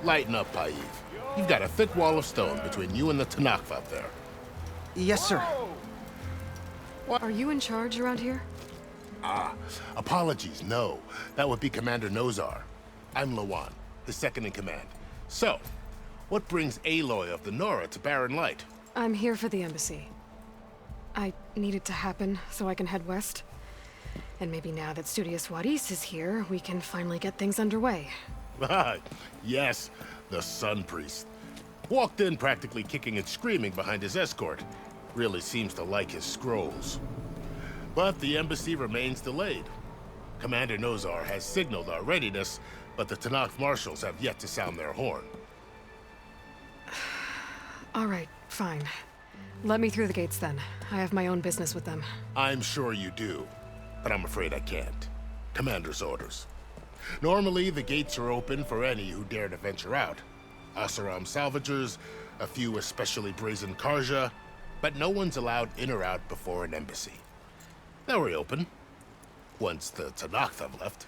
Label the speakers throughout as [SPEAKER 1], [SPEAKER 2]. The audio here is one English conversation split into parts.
[SPEAKER 1] Lighten up, Paiv. You've got a thick wall of stone between you and the Tanakh up there.
[SPEAKER 2] Yes, sir.
[SPEAKER 3] Are you in charge around here?
[SPEAKER 1] Apologies, no. That would be Commander Nozar. I'm Lawan, his second in command. So, what brings Aloy of the Nora to Barren Light?
[SPEAKER 3] I'm here for the embassy. I need it to happen so I can head west. And maybe now that Studious Wadis is here, we can finally get things underway.
[SPEAKER 1] Yes, the Sun Priest. Walked in practically kicking and screaming behind his escort. Really seems to like his scrolls. But the embassy remains delayed. Commander Nozar has signaled our readiness, but the Tanakh marshals have yet to sound their horn.
[SPEAKER 3] All right, fine. Let me through the gates then. I have my own business with them.
[SPEAKER 1] I'm sure you do, but I'm afraid I can't. Commander's orders. Normally, the gates are open for any who dare to venture out. Oseram salvagers, a few especially brazen Karja, but no one's allowed in or out before an embassy. They'll reopen, once the Tanakh have left.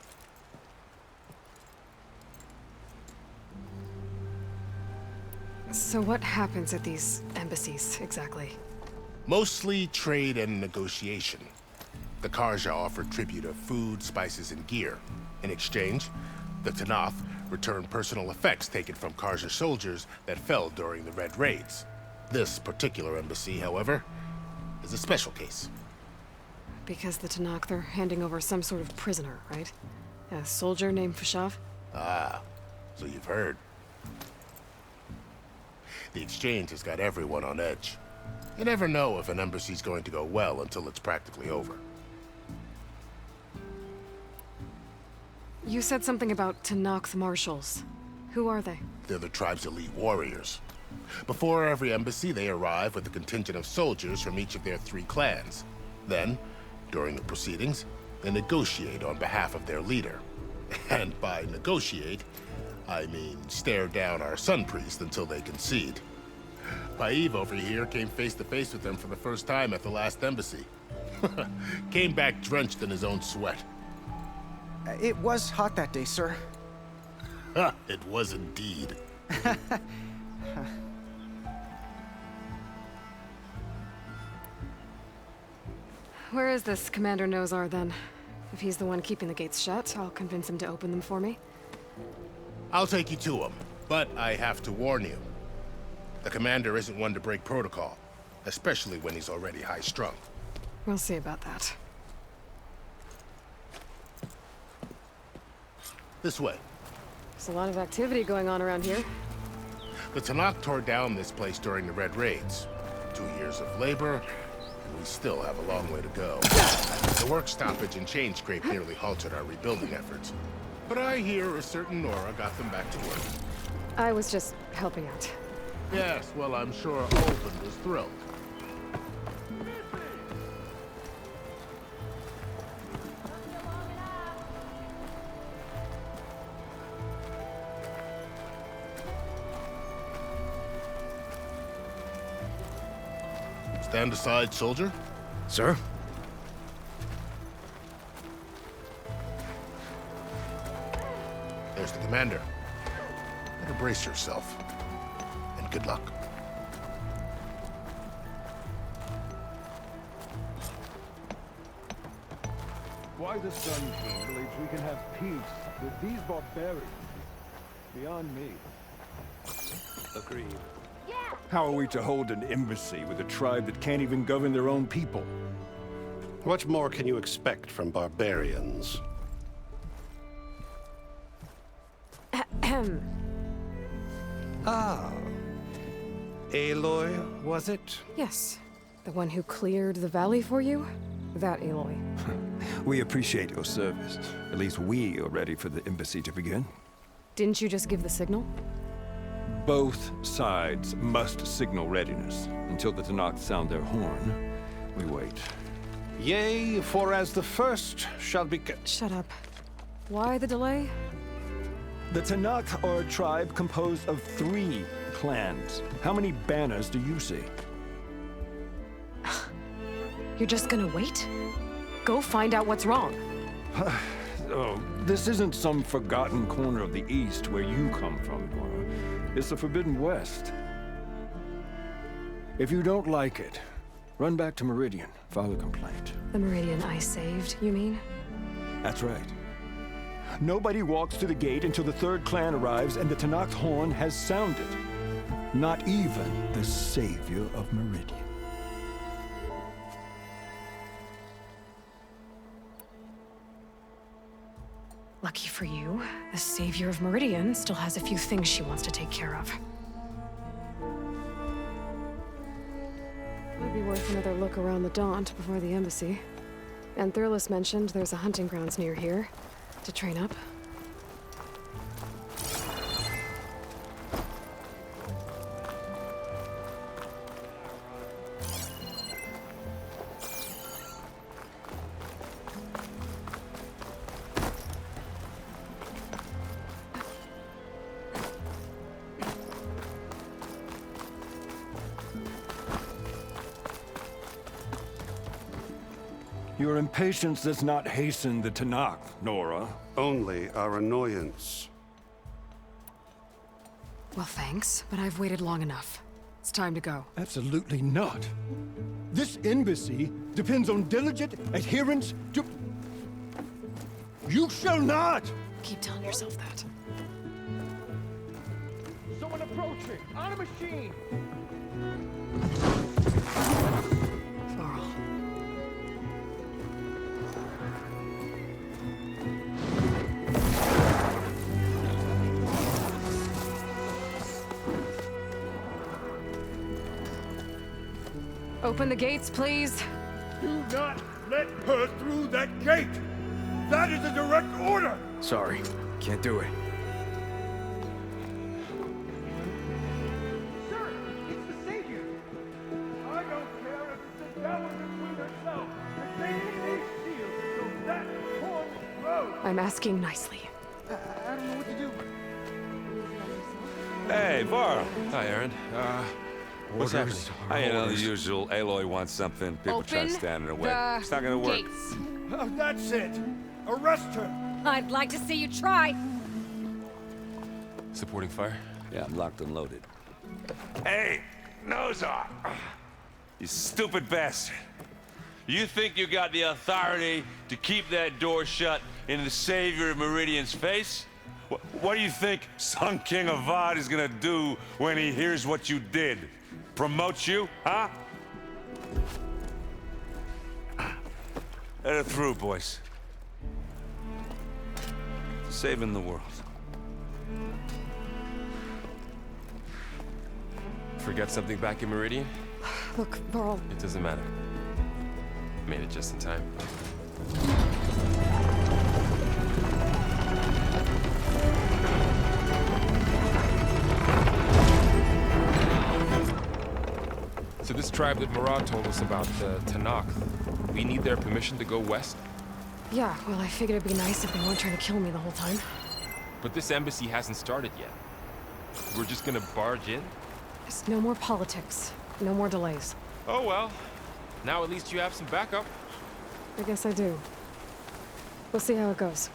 [SPEAKER 3] So what happens at these embassies, exactly?
[SPEAKER 1] Mostly trade and negotiation. The Karja offer tribute of food, spices, and gear. In exchange, the Tanakh return personal effects taken from Karja soldiers that fell during the Red Raids. This particular embassy, however, is a special case.
[SPEAKER 3] Because the Tanakh, they're handing over some sort of prisoner, right? A soldier named Fashav?
[SPEAKER 1] Ah, so you've heard. The exchange has got everyone on edge. You never know if an embassy's going to go well until it's practically over.
[SPEAKER 3] You said something about Tanakh marshals. Who are they?
[SPEAKER 1] They're the tribe's elite warriors. Before every embassy, they arrive with a contingent of soldiers from each of their 3 clans. Then, during the proceedings, they negotiate on behalf of their leader. And by negotiate, I mean stare down our Sun Priest until they concede. Paiv over here came face to face with them for the first time at the last embassy. Came back drenched in his own sweat.
[SPEAKER 2] It was hot that day, sir.
[SPEAKER 1] It was indeed.
[SPEAKER 3] Where is this Commander Nozar, then? If he's the one keeping the gates shut, I'll convince him to open them for me.
[SPEAKER 1] I'll take you to him, but I have to warn you. The commander isn't one to break protocol, especially when he's already high-strung.
[SPEAKER 3] We'll see about that.
[SPEAKER 1] This way.
[SPEAKER 3] There's a lot of activity going on around here.
[SPEAKER 1] The Tanakh tore down this place during the Red Raids. 2 years of labor, and we still have a long way to go. The work stoppage and chain scrape nearly halted our rebuilding efforts. But I hear a certain Nora got them back to work.
[SPEAKER 3] I was just helping out.
[SPEAKER 1] Yes, well, I'm sure Olvin was thrilled. Stand aside, soldier.
[SPEAKER 4] Sir?
[SPEAKER 1] There's the commander. Better brace yourself. And good luck.
[SPEAKER 5] Why the Sun King believes we can have peace with these barbarians is beyond me.
[SPEAKER 4] Agreed. How are we to hold an embassy with a tribe that can't even govern their own people?
[SPEAKER 6] What more can you expect from barbarians?
[SPEAKER 4] Ah. Aloy, was it?
[SPEAKER 3] Yes. The one who cleared the valley for you? That Aloy.
[SPEAKER 4] We appreciate your service. At least we are ready for the embassy to begin.
[SPEAKER 3] Didn't you just give the signal?
[SPEAKER 4] Both sides must signal readiness. Until the Tanakh sound their horn, we wait.
[SPEAKER 6] Yea, for as the first shall be...
[SPEAKER 3] Shut up. Why the delay?
[SPEAKER 4] The Tanakh are a tribe composed of 3 clans. How many banners do you see?
[SPEAKER 3] You're just gonna wait? Go find out what's wrong.
[SPEAKER 4] this isn't some forgotten corner of the East where you come from, Nora. It's the Forbidden West. If you don't like it, run back to Meridian, file a complaint.
[SPEAKER 3] The Meridian I saved, you mean?
[SPEAKER 4] That's right. Nobody walks to the gate until the third clan arrives and the Tenakth horn has sounded. Not even the savior of Meridian.
[SPEAKER 3] Lucky for you, the savior of Meridian still has a few things she wants to take care of. Might be worth another look around the Daunt before the embassy. And Thurlis mentioned there's a hunting grounds near here to train up.
[SPEAKER 4] Your impatience does not hasten the Tenakth, Nora.
[SPEAKER 6] Only our annoyance.
[SPEAKER 3] Well, thanks, but I've waited long enough. It's time to go.
[SPEAKER 4] Absolutely not. This embassy depends on diligent adherence to... You shall not!
[SPEAKER 3] Keep telling yourself that.
[SPEAKER 5] Someone approaching! On a machine!
[SPEAKER 3] Varl. Open the gates, please.
[SPEAKER 4] Do not let her through that gate! That is a direct order!
[SPEAKER 2] Sorry, can't do it.
[SPEAKER 5] Sir, it's the Savior! I don't care if it's a devil between herself. The Savior needs shield, so that horn blows!
[SPEAKER 3] I'm asking nicely.
[SPEAKER 2] I don't know what to do.
[SPEAKER 7] Hey, Varl.
[SPEAKER 8] Hi, Aaron. What's happening?
[SPEAKER 7] I know the usual. Aloy wants something. People try to stand in her way. It's not gonna work.
[SPEAKER 9] Gates.
[SPEAKER 4] Oh, that's it! Arrest her!
[SPEAKER 9] I'd like to see you try.
[SPEAKER 8] Supporting fire?
[SPEAKER 7] Yeah, I'm locked and loaded. Hey, Nozar! You stupid bastard. You think you got the authority to keep that door shut in the savior of Meridian's face? What do you think Sun King Avad is gonna do when he hears what you did? Promote you, huh? Let her through, boys. Saving the world.
[SPEAKER 8] Forget something back in Meridian?
[SPEAKER 3] Look, Varl,
[SPEAKER 8] It doesn't matter. Made it just in time. So this tribe that Murad told us about, the Tenakth, we need their permission to go west?
[SPEAKER 3] yeah, well, I figured it'd be nice if they weren't trying to kill me the whole time.
[SPEAKER 8] But this embassy hasn't started yet. We're just gonna barge in?
[SPEAKER 3] Just no more politics. No more delays.
[SPEAKER 8] Oh well. Now at least you have some backup.
[SPEAKER 3] I guess I do. We'll see how it goes.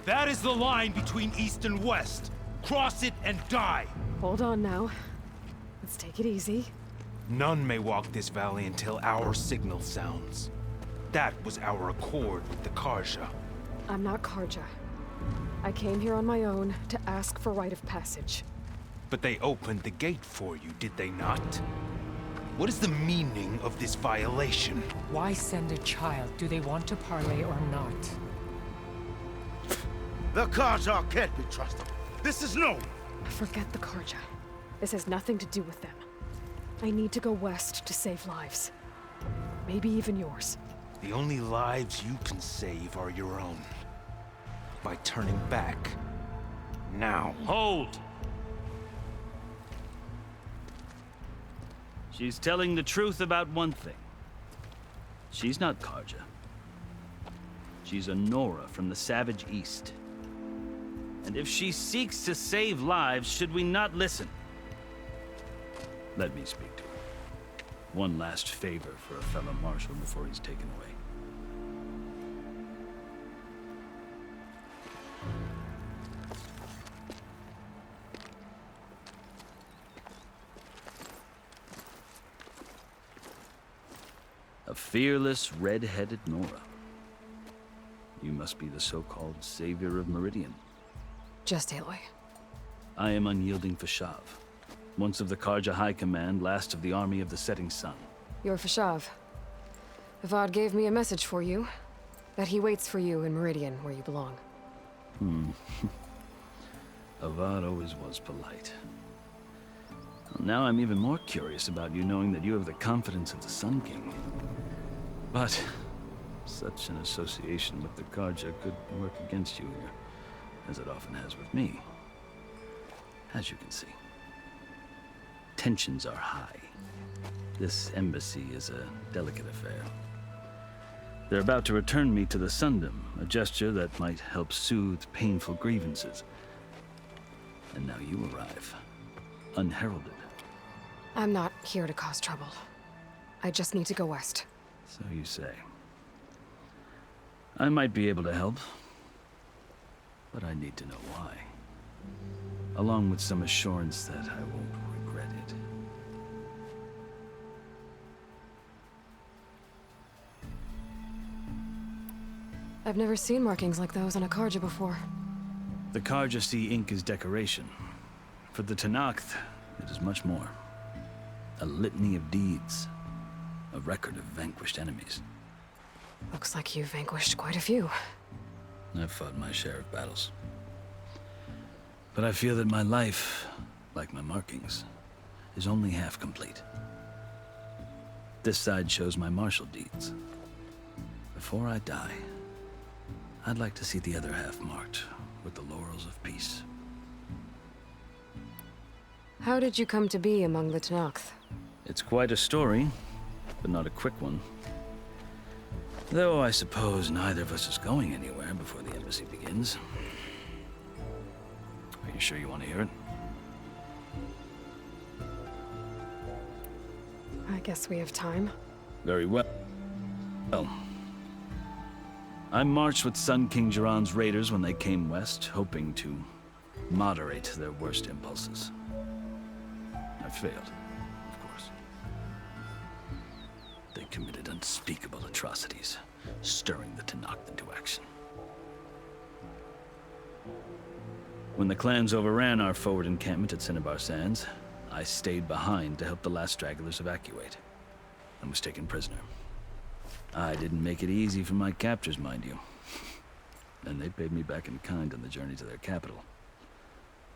[SPEAKER 10] That is the line between East and West. Cross it and die.
[SPEAKER 3] Hold on now. Let's take it easy.
[SPEAKER 10] None may walk this valley until our signal sounds. That was our accord with the Karja.
[SPEAKER 3] I'm not Karja. I came here on my own to ask for rite of passage.
[SPEAKER 10] But they opened the gate for you, did they not? What is the meaning of this violation?
[SPEAKER 11] Why send a child? Do they want to parley or not?
[SPEAKER 10] The Karja can't be trusted. This is known.
[SPEAKER 3] Forget the Karja. This has nothing to do with them. I need to go west to save lives. Maybe even yours.
[SPEAKER 10] The only lives you can save are your own. By turning back. Now.
[SPEAKER 12] Hold!
[SPEAKER 9] She's telling the truth about one thing. She's not Karja. She's a Nora from the Savage East. And if she seeks to save lives, should we not listen? Let me speak to her. One last favor for a fellow marshal before he's taken away. A fearless, red-headed Nora. You must be the so-called savior of Meridian.
[SPEAKER 3] Just Aloy.
[SPEAKER 9] I am Unyielding Fashav, once of the Karja High Command, last of the army of the Setting Sun.
[SPEAKER 3] You're Fashav. Avad gave me a message for you. That he waits for you in Meridian, where you belong.
[SPEAKER 9] Avad always was polite. Well, now I'm even more curious about you knowing that you have the confidence of the Sun King. But such an association with the Karja could work against you here, as it often has with me. As you can see, tensions are high. This embassy is a delicate affair. They're about to return me to the Sundom, a gesture that might help soothe painful grievances. And now you arrive, unheralded.
[SPEAKER 3] I'm not here to cause trouble. I just need to go west.
[SPEAKER 9] So you say. I might be able to help, but I need to know why. Along with some assurance that I won't regret it.
[SPEAKER 3] I've never seen markings like those on a Karja before.
[SPEAKER 9] The Karja see ink as decoration. For the Tenakth, it is much more. A litany of deeds. A record of vanquished enemies.
[SPEAKER 3] Looks like you've vanquished quite a few.
[SPEAKER 9] I've fought my share of battles. But I feel that my life, like my markings, is only half complete. This side shows my martial deeds. Before I die, I'd like to see the other half marked with the laurels of peace.
[SPEAKER 3] How did you come to be among the Tenakth?
[SPEAKER 9] It's quite a story, but not a quick one. Though I suppose neither of us is going anywhere before the embassy begins. Are you sure you want to hear it?
[SPEAKER 3] I guess we have time.
[SPEAKER 9] Very well. Well, I marched with Sun King Jiran's raiders when they came west, hoping to moderate their worst impulses. I failed, of course. They committed unspeakable atrocities, stirring the Tenakth into action. When the clans overran our forward encampment at Cinnabar Sands, I stayed behind to help the last stragglers evacuate, and was taken prisoner. I didn't make it easy for my captors, mind you. And they paid me back in kind on the journey to their capital.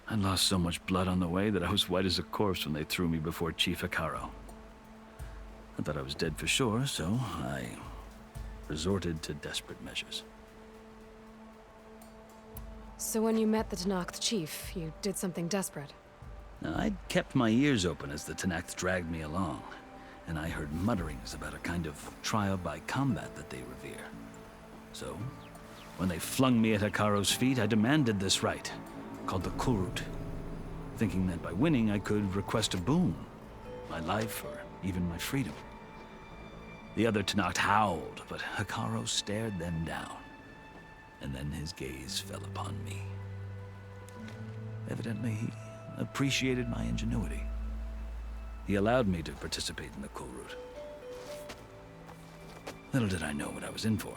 [SPEAKER 9] I lost so much blood on the way that I was white as a corpse when they threw me before Chief Hekarro. I thought I was dead for sure, so I resorted to desperate measures.
[SPEAKER 3] So when you met the Tenakth chief, you did something desperate?
[SPEAKER 9] I'd kept my ears open as the Tenakth dragged me along, and I heard mutterings about a kind of trial by combat that they revere. So, when they flung me at Hekarro's feet, I demanded this right, called the Kulrut, thinking that by winning I could request a boon, my life or even my freedom. The other Tenakth howled, but Hekarro stared them down, and then his gaze fell upon me. Evidently, he appreciated my ingenuity. He allowed me to participate in the Kulrut. Little did I know what I was in for.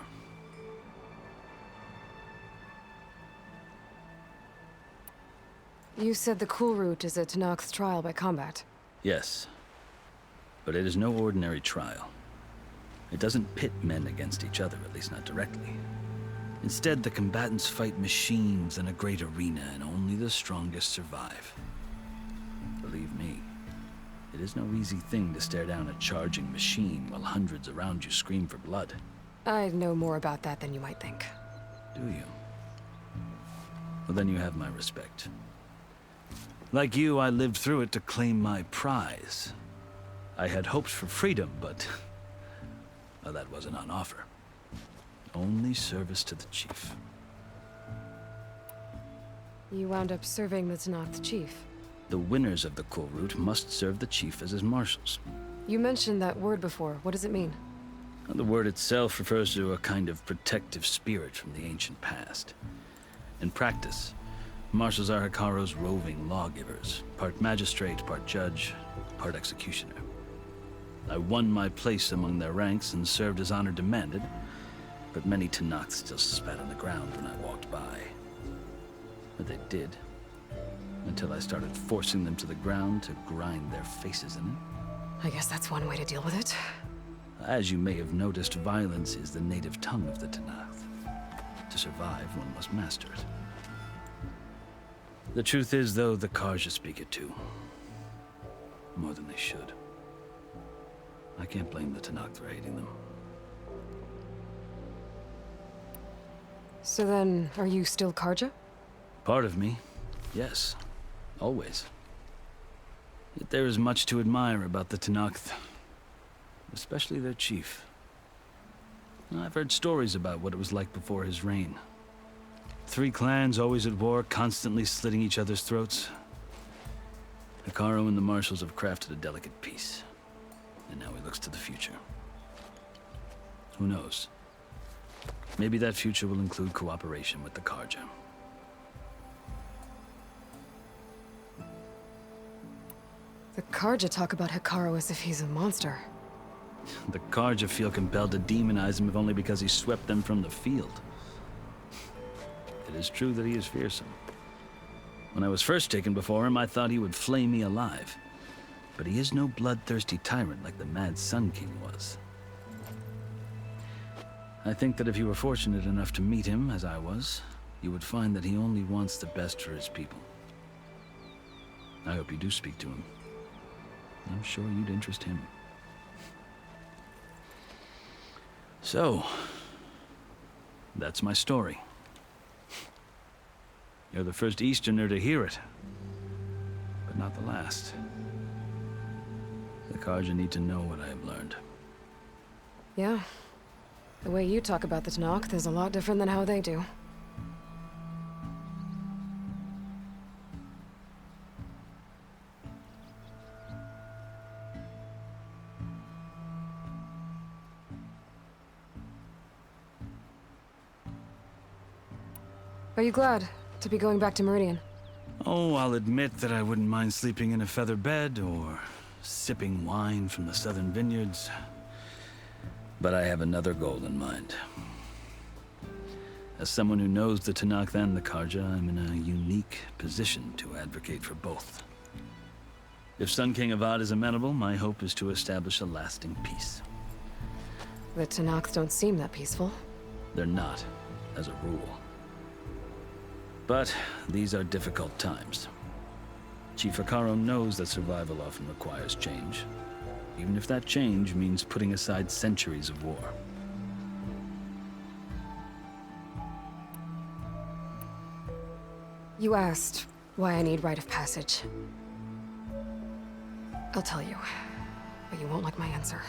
[SPEAKER 3] You said the Kulrut is a Tenakth's trial by combat.
[SPEAKER 9] Yes, but it is no ordinary trial. It doesn't pit men against each other, at least not directly. Instead, the combatants fight machines in a great arena, and only the strongest survive. Believe me, it is no easy thing to stare down a charging machine while hundreds around you scream for blood.
[SPEAKER 3] I know more about that than you might think.
[SPEAKER 9] Do you? Well, then you have my respect. Like you, I lived through it to claim my prize. I had hopes for freedom, but well, that wasn't on offer. Only service to the chief.
[SPEAKER 3] You wound up serving the Tenakth chief.
[SPEAKER 9] The winners of the Kulrut must serve the chief as his marshals.
[SPEAKER 3] You mentioned that word before. What does it mean?
[SPEAKER 9] The word itself refers to a kind of protective spirit from the ancient past. In practice, marshals are Hekarro's roving lawgivers, part magistrate, part judge, part executioner. I won my place among their ranks and served as honor demanded, but many Tenakth still spat on the ground when I walked by. But they did, until I started forcing them to the ground to grind their faces in it.
[SPEAKER 3] I guess that's one way to deal with it.
[SPEAKER 9] As you may have noticed, violence is the native tongue of the Tenakth. To survive, one must master it. The truth is, though, the Carja speak it too. More than they should. I can't blame the Tenakth for hating them.
[SPEAKER 3] So then, are you still Carja?
[SPEAKER 9] Part of me, yes. Always. Yet there is much to admire about the Tenakth. Especially their chief. I've heard stories about what it was like before his reign. 3 clans always at war, constantly slitting each other's throats. Hekarro and the marshals have crafted a delicate peace. And now he looks to the future. Who knows? Maybe that future will include cooperation with the Carja.
[SPEAKER 3] The Carja talk about Hekarro as if he's a monster.
[SPEAKER 9] The Carja feel compelled to demonize him if only because he swept them from the field. It is true that he is fearsome. When I was first taken before him, I thought he would flay me alive. But he is no bloodthirsty tyrant like the Mad Sun King was. I think that if you were fortunate enough to meet him, as I was, you would find that he only wants the best for his people. I hope you do speak to him. I'm sure you'd interest him. So, that's my story. You're the first Easterner to hear it, but not the last. The Carja need to know what I have learned.
[SPEAKER 3] Yeah. The way you talk about the Tenakth is a lot different than how they do. Are you glad to be going back to Meridian?
[SPEAKER 9] Oh, I'll admit that I wouldn't mind sleeping in a feather bed or sipping wine from the southern vineyards. But I have another goal in mind. As someone who knows the Tenakth and the Carja, I'm in a unique position to advocate for both. If Sun King Avad is amenable, my hope is to establish a lasting peace.
[SPEAKER 3] The Tenakth don't seem that peaceful.
[SPEAKER 9] They're not, as a rule. But these are difficult times. Chief Hekarro knows that survival often requires change, even if that change means putting aside centuries of war.
[SPEAKER 3] You asked why I need rite of passage. I'll tell you, but you won't like my answer.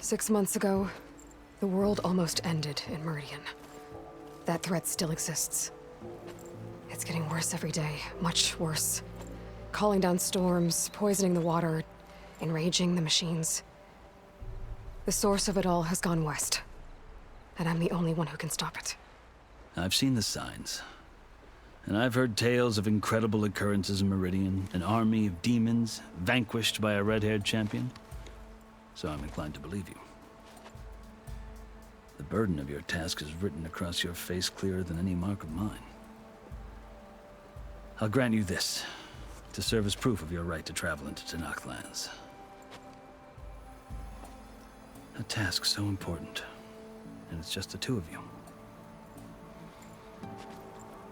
[SPEAKER 3] 6 months ago, the world almost ended in Meridian. That threat still exists. It's getting worse every day, much worse. Calling down storms, poisoning the water, enraging the machines. The source of it all has gone west, and I'm the only one who can stop it.
[SPEAKER 9] I've seen the signs. And I've heard tales of incredible occurrences in Meridian, an army of demons vanquished by a red-haired champion. So I'm inclined to believe you. The burden of your task is written across your face clearer than any mark of mine. I'll grant you this, to serve as proof of your right to travel into Tenakth lands. A task so important, and it's just the 2 of you.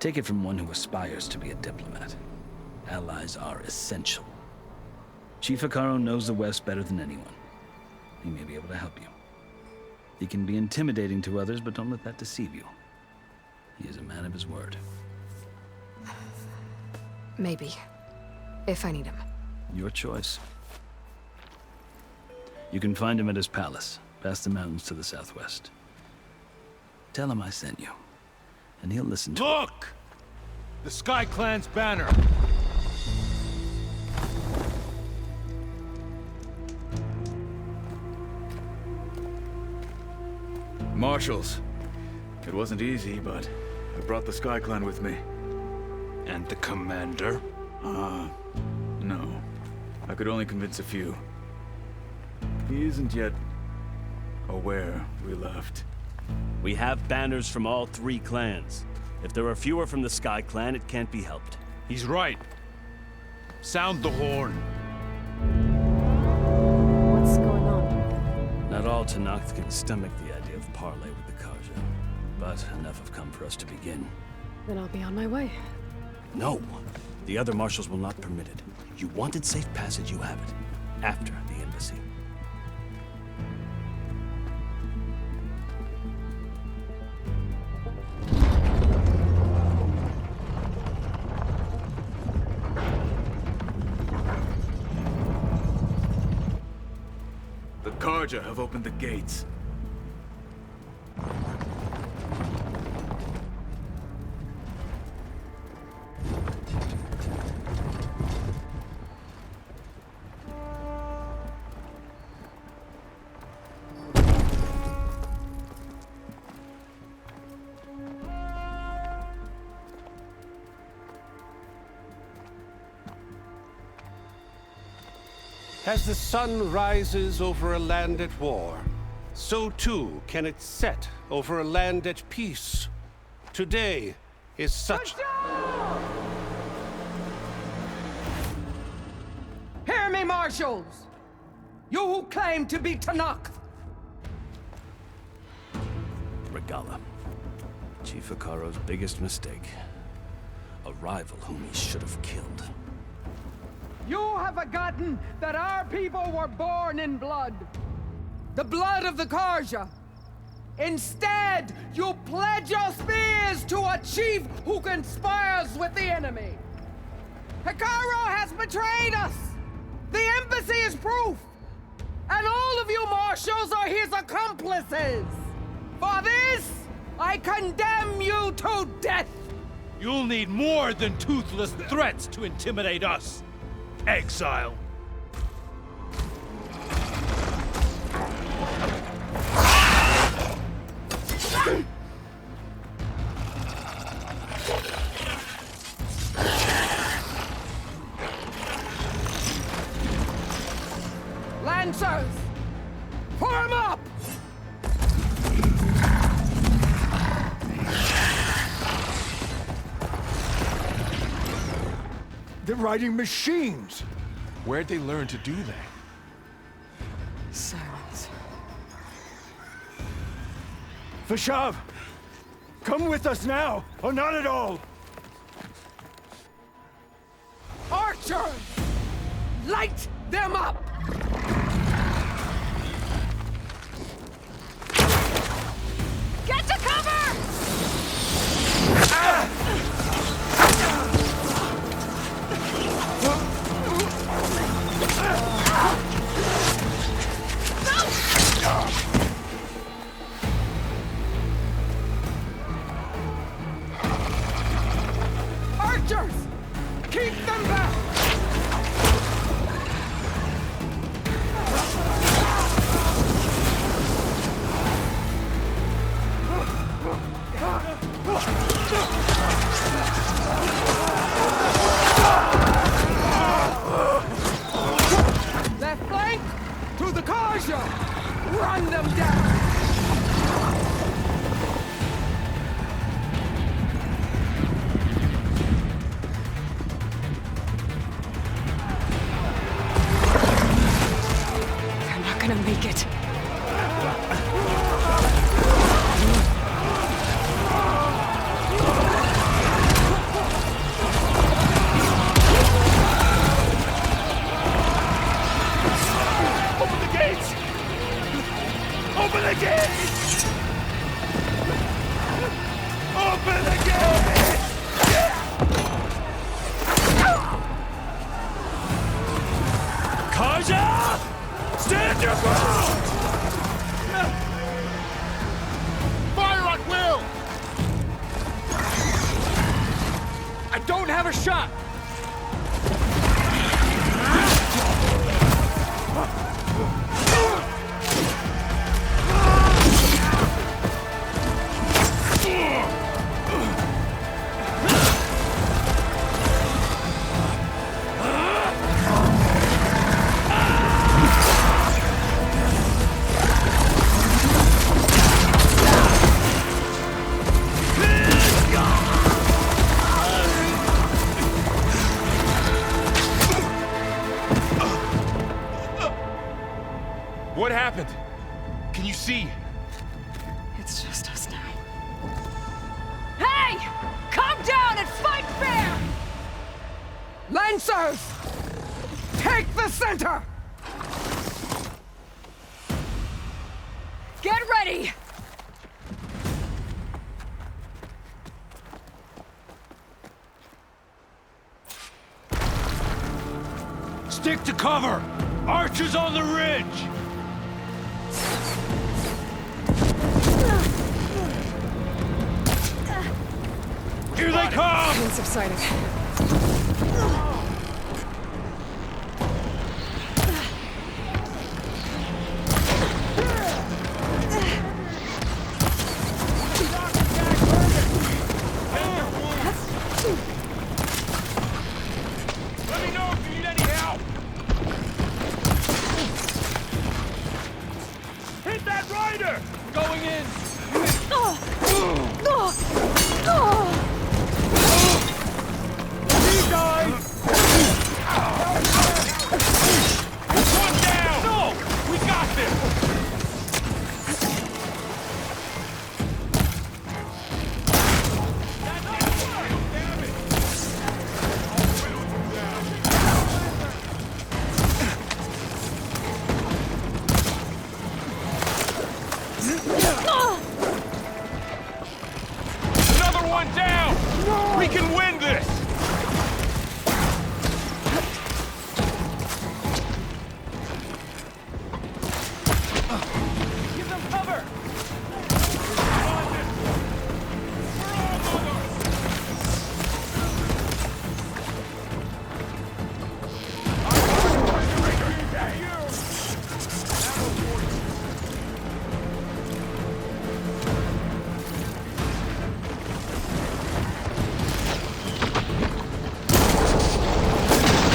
[SPEAKER 9] Take it from one who aspires to be a diplomat. Allies are essential. Chief Hekarro knows the West better than anyone. He may be able to help you. He can be intimidating to others, but don't let that deceive you. He is a man of his word.
[SPEAKER 3] Maybe. If I need him.
[SPEAKER 9] Your choice. You can find him at his palace, past the mountains to the southwest. Tell him I sent you, and he'll listen to
[SPEAKER 10] Look! The Sky Clan's banner!
[SPEAKER 2] Marshals. It wasn't easy, but I brought the Sky Clan with me.
[SPEAKER 10] And the commander?
[SPEAKER 2] No. I could only convince a few. He isn't yet aware we left.
[SPEAKER 12] We have banners from all 3 clans. If there are fewer from the Sky Clan, it can't be helped.
[SPEAKER 10] He's right. Sound the horn.
[SPEAKER 3] What's going on?
[SPEAKER 12] Not all Tenakth can stomach the idea of parley with the Carja, but enough have come for us to begin.
[SPEAKER 3] Then I'll be on my way.
[SPEAKER 12] No! The other marshals will not permit it. You wanted safe passage, you have it. After the embassy.
[SPEAKER 2] The Carja have opened the gates.
[SPEAKER 6] As the sun rises over a land at war, so too can it set over a land at peace. Today is such...
[SPEAKER 13] Hear me, marshals! You who claim to be Tenakth!
[SPEAKER 12] Regalla. Chief Hekarro's biggest mistake. A rival whom he should have killed.
[SPEAKER 13] You have forgotten that our people were born in blood. The blood of the Carja. Instead, you pledge your spears to a chief who conspires with the enemy. Hekarro has betrayed us! The embassy is proof! And all of you marshals are his accomplices! For this, I condemn you to death!
[SPEAKER 10] You'll need more than toothless threats to intimidate us! Exile!
[SPEAKER 13] Lancers! Form up!
[SPEAKER 4] They're riding machines!
[SPEAKER 8] Where'd they learn to do that?
[SPEAKER 3] Silence.
[SPEAKER 4] Vashav! Come with us now, or not at all!
[SPEAKER 13] Archers! Light them up!
[SPEAKER 3] Get to cover!
[SPEAKER 13] Archers! Keep them back! Left flank to the Carja! Run them down!
[SPEAKER 3] They're not gonna make it.
[SPEAKER 5] Open the gates! Open the gates! Stand your ground!
[SPEAKER 1] Fire at will!
[SPEAKER 5] I don't have a shot!
[SPEAKER 8] What happened? Can you see?
[SPEAKER 3] It's just us now.
[SPEAKER 13] Hey! Calm down and fight fair! Lancers! Take the center! Get ready!
[SPEAKER 5] Stick to cover! Archers on the ridge! Here they come!
[SPEAKER 3] Pain subsided.
[SPEAKER 5] Let me know if you need any help! Hit that rider! Going in! He died! One down! No! We got this! Another one down! We can win this! Give them cover!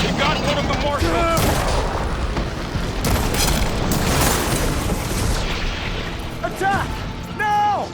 [SPEAKER 5] You got one of the marshals! Attack! Now!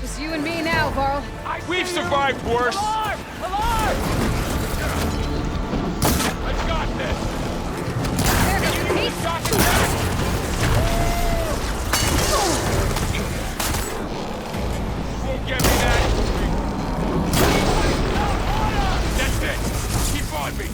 [SPEAKER 3] Just you and me now, Varl.
[SPEAKER 5] We've survived worse! Alarm! Alarm! I got this!
[SPEAKER 3] There goes Pete.
[SPEAKER 5] Shot it back! Won't get me that! That's it! Keep on me!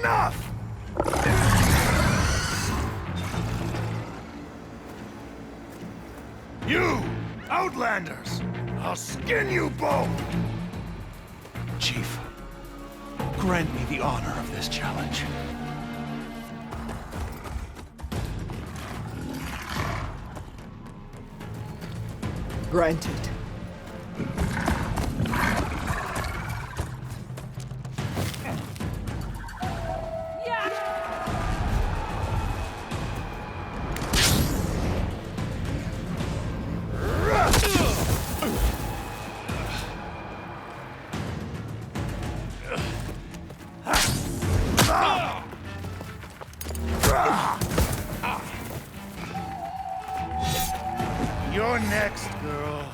[SPEAKER 5] enough! You, Outlanders! I'll skin you both!
[SPEAKER 10] Chief, grant me the honor of this challenge.
[SPEAKER 13] Granted.
[SPEAKER 5] You're next, girl.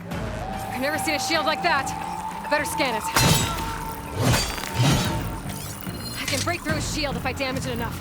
[SPEAKER 3] I've never seen a shield like that. I better scan it. I can break through a shield if I damage it enough.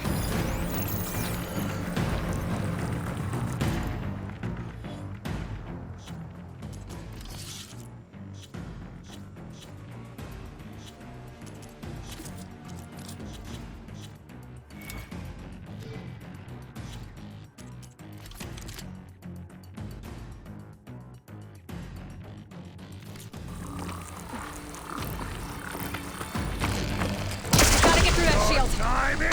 [SPEAKER 3] Gotta get through that shield.
[SPEAKER 5] Time is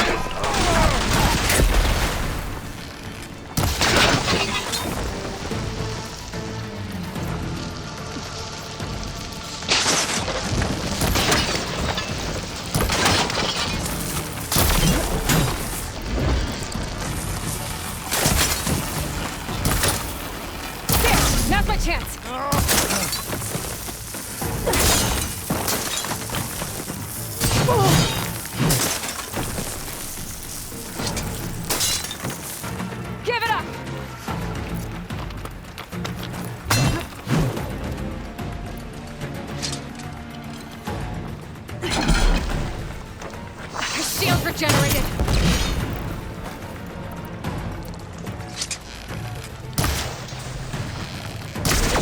[SPEAKER 3] There! Now's my chance! Give it up! His shield's regenerated.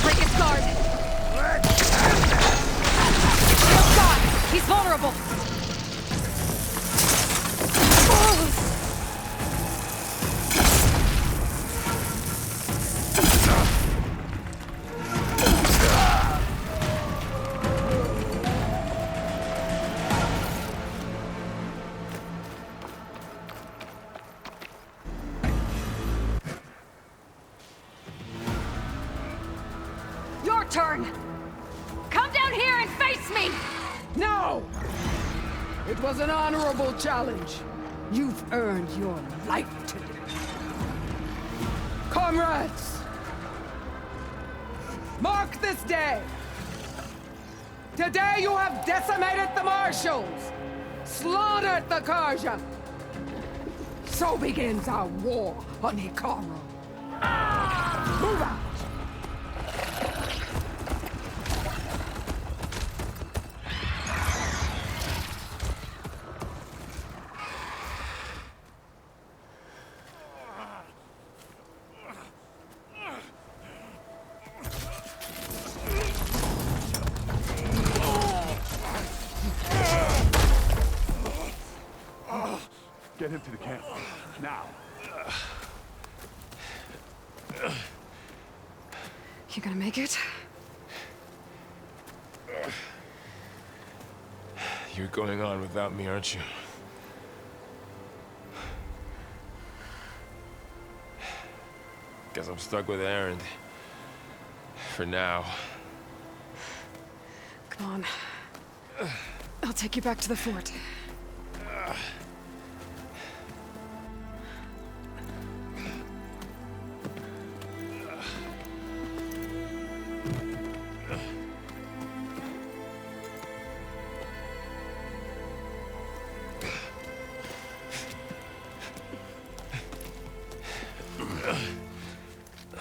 [SPEAKER 3] Break his guard. Shield's gone. He's vulnerable. Your turn! Come down here and face me!
[SPEAKER 13] No! It was an honorable challenge. You've earned your life today. Comrades! Mark this day! Today you have decimated the Marshals! Slaughtered the Karja! So begins our war on Hikaru. Move out!
[SPEAKER 5] Get him to the camp. Now.
[SPEAKER 3] You gonna make it?
[SPEAKER 8] You're going on without me, aren't you? Guess I'm stuck with Erend. For now.
[SPEAKER 3] Come on. I'll take you back to the fort.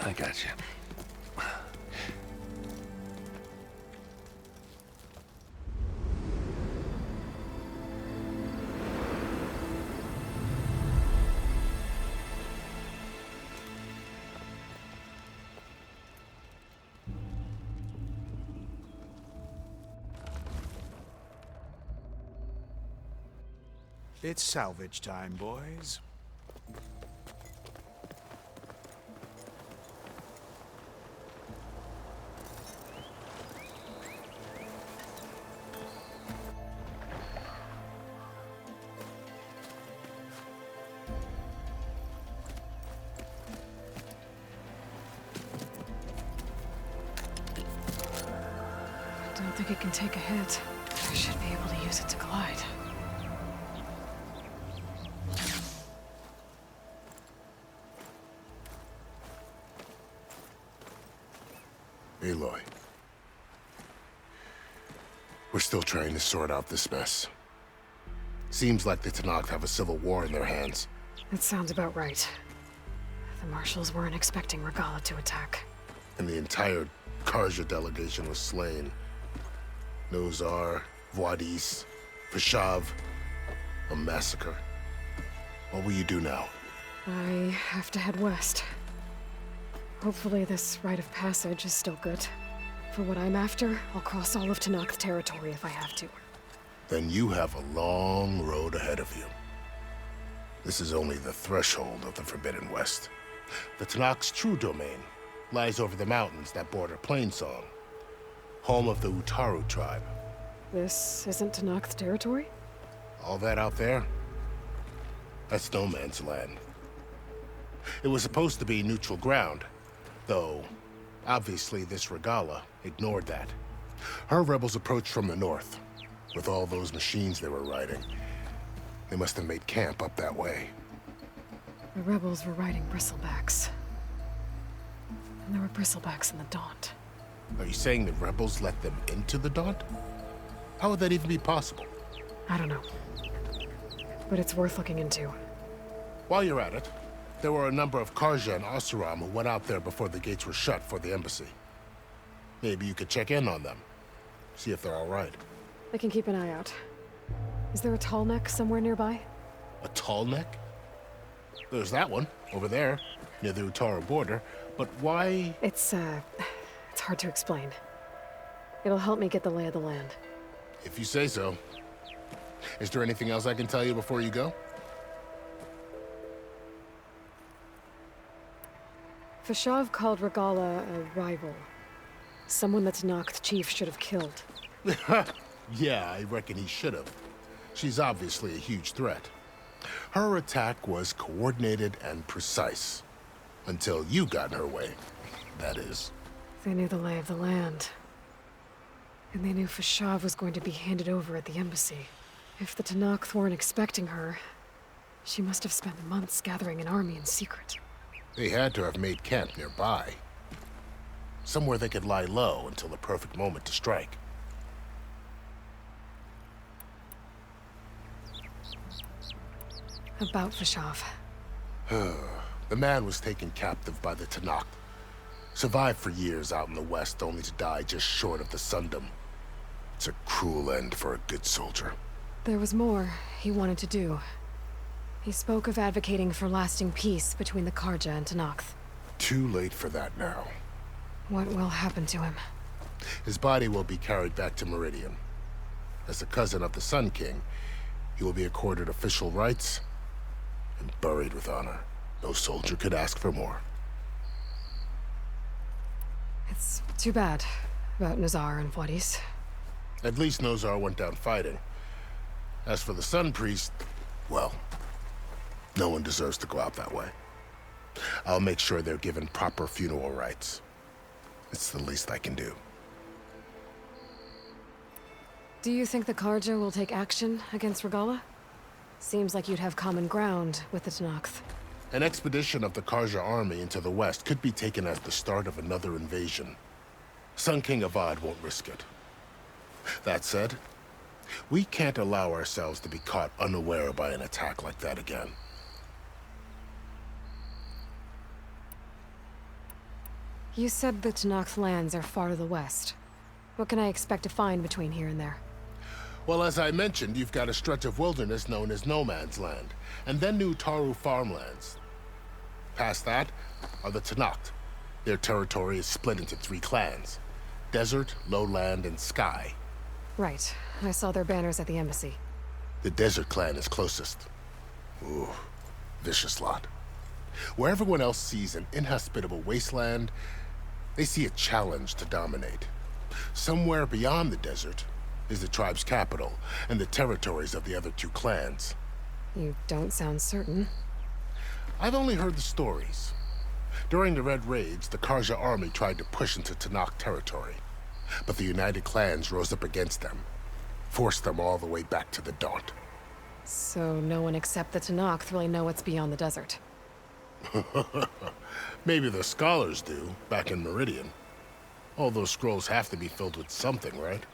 [SPEAKER 12] I got you.
[SPEAKER 14] It's salvage time, boys.
[SPEAKER 3] I don't think it can take a hit. I should be able to use it to glide.
[SPEAKER 1] Aloy. We're still trying to sort out this mess. Seems like the Tenakth have a civil war in their hands.
[SPEAKER 3] That sounds about right. The Marshals weren't expecting Regalla to attack.
[SPEAKER 1] And the entire Carja delegation was slain. Nozar, Vuadis, Fashav. A massacre. What will you do now?
[SPEAKER 3] I have to head west. Hopefully this rite of passage is still good. For what I'm after, I'll cross all of Tenakth territory if I have to.
[SPEAKER 1] Then you have a long road ahead of you. This is only the threshold of the Forbidden West. The Tenakth's true domain lies over the mountains that border Plainsong, home of the Utaru tribe.
[SPEAKER 3] This isn't Tenakth territory?
[SPEAKER 1] All that out there? That's no man's land. It was supposed to be neutral ground, though obviously this Regalla ignored that. Her rebels approached from the north, with all those machines they were riding. They must have made camp up that way.
[SPEAKER 3] The rebels were riding bristlebacks. And there were bristlebacks in the Daunt.
[SPEAKER 1] Are you saying the rebels let them into the Daunt? How would that even be possible?
[SPEAKER 3] I don't know. But it's worth looking into.
[SPEAKER 1] While you're at it, there were a number of Carja and Oseram who went out there before the gates were shut for the embassy. Maybe you could check in on them. See if they're all right.
[SPEAKER 3] I can keep an eye out. Is there a tall neck somewhere nearby?
[SPEAKER 1] A tall neck? There's that one, over there, near the Utaru border. But why?
[SPEAKER 3] It's hard to explain. It'll help me get the lay of the land.
[SPEAKER 1] If you say so. Is there anything else I can tell you before you go?
[SPEAKER 3] Fashav called Regalla a rival. Someone that Tenakth chief should have killed.
[SPEAKER 1] Yeah, I reckon he should have. She's obviously a huge threat. Her attack was coordinated and precise. Until you got in her way, that is.
[SPEAKER 3] They knew the lay of the land. And they knew Fashav was going to be handed over at the embassy. If the Tenakth weren't expecting her, she must have spent months gathering an army in secret.
[SPEAKER 1] They had to have made camp nearby. Somewhere they could lie low until the perfect moment to strike.
[SPEAKER 3] About Fashav.
[SPEAKER 1] The man was taken captive by the Tenakth. Survived for years out in the west, only to die just short of the Sundom. It's a cruel end for a good soldier.
[SPEAKER 3] There was more he wanted to do. He spoke of advocating for lasting peace between the Carja and Tenakth.
[SPEAKER 1] Too late for that now.
[SPEAKER 3] What will happen to him?
[SPEAKER 1] His body will be carried back to Meridian. As a cousin of the Sun King, he will be accorded official rights and buried with honor. No soldier could ask for more.
[SPEAKER 3] It's too bad about Nozar and Vuadis.
[SPEAKER 1] At least Nozar went down fighting. As for the Sun Priest, well, no one deserves to go out that way. I'll make sure they're given proper funeral rites. It's the least I can do.
[SPEAKER 3] Do you think the Carja will take action against Regalla? Seems like you'd have common ground with the Tenakth.
[SPEAKER 1] An expedition of the Carja army into the west could be taken as the start of another invasion. Sun King Avad won't risk it. That said, we can't allow ourselves to be caught unaware by an attack like that again.
[SPEAKER 3] You said the Tenakth lands are far to the west. What can I expect to find between here and there?
[SPEAKER 1] Well, as I mentioned, you've got a stretch of wilderness known as No Man's Land, and then new Utaru farmlands. Past that are the Tenakth. Their territory is split into 3 clans: Desert, Lowland, and Sky.
[SPEAKER 3] Right. I saw their banners at the embassy.
[SPEAKER 1] The Desert Clan is closest. Ooh, vicious lot. Where everyone else sees an inhospitable wasteland, they see a challenge to dominate. Somewhere beyond the desert is the tribe's capital and the territories of the other two clans.
[SPEAKER 3] You don't sound certain.
[SPEAKER 1] I've only heard the stories. During the Red Raids, the Karja army tried to push into Tenakth territory, but the United Clans rose up against them, forced them all the way back to the Daunt.
[SPEAKER 3] So no one except the Tenakth really know what's beyond the desert.
[SPEAKER 1] Maybe the scholars do, back in Meridian. All those scrolls have to be filled with something, right?